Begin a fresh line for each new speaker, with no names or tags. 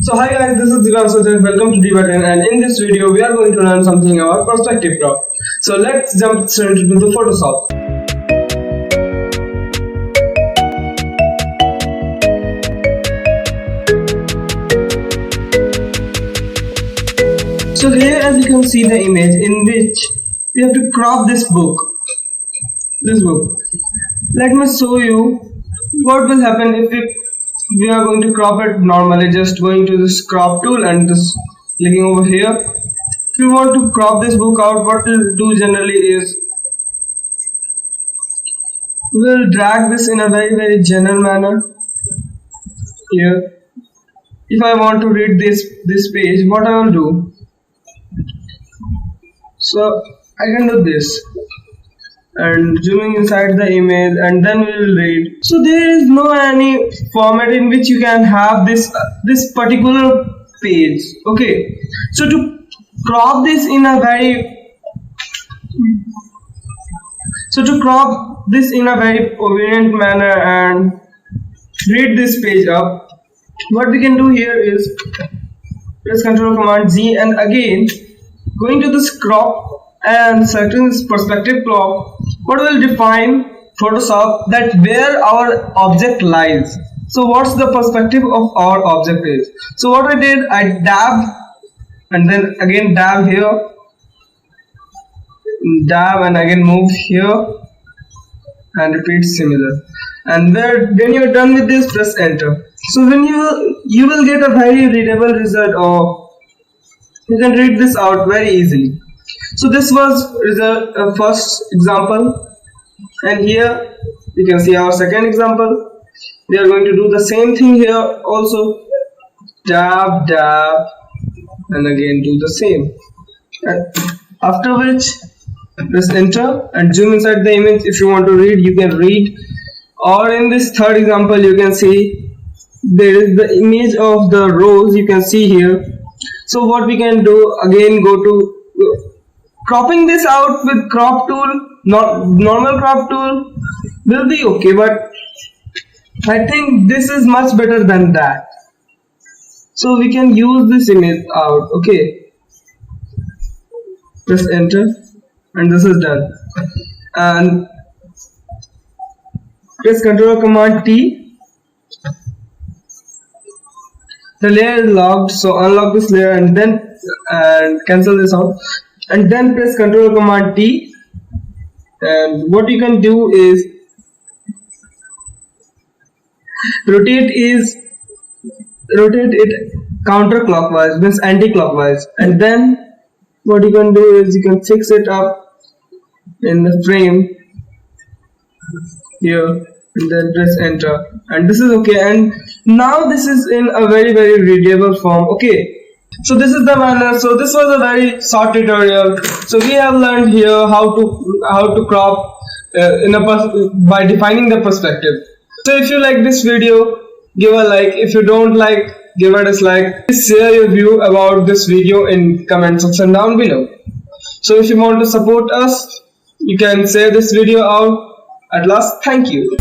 So hi guys, this is Divyanshu and welcome to Div Attain, and in this video we are going to learn something about perspective crop. So let's jump straight into the Photoshop. So here as you can see the image in which we have to crop this book. Let me show you what will happen if we are going to crop it normally, just going to this crop tool and just clicking over here. If you want to crop this book out, what we'll do generally is we'll drag this in a very general manner here. If I want to read this page, what I will do, so I can do this and zooming inside the image, and then we will read. So there is no any format in which you can have this particular page. Okay, so to crop this in a very convenient manner and read this page up, what we can do here is press Ctrl Command Z, and again going to this crop and selecting this perspective crop, what will define Photoshop that where our object lies. So what's the perspective of our object is. So what I did, I dabbed and then again dab here, dab and again move here and repeat similar, and when you're done with this, press enter. So when you will get a very readable result, or you can read this out very easily. So this was first example, and here you can see our second example. We are going to do the same thing here also, dab, and again do the same, and after which press enter and zoom inside the image. If you want to read, you can read, or in this third example you can see there is the image of the rose you can see here. So what we can do, again go to cropping this out with crop tool, not normal crop tool will be okay, but I think this is much better than that. So we can use this image out. Okay, press enter and this is done, and press Ctrl Command T. The layer is locked, so unlock this layer and then cancel this out, and then press Ctrl Command T, and what you can do is rotate it counterclockwise, means anti-clockwise, and then what you can do is you can fix it up in the frame here and then press enter, and this is okay, and now this is in a very readable form. Okay, so this is the manner. So this was a very short tutorial. So we have learned here how to crop by defining the perspective. So if you like this video, give a like. If you don't like, give a dislike. Please share your view about this video in comment section down below. So if you want to support us, you can share this video out. At last, thank you.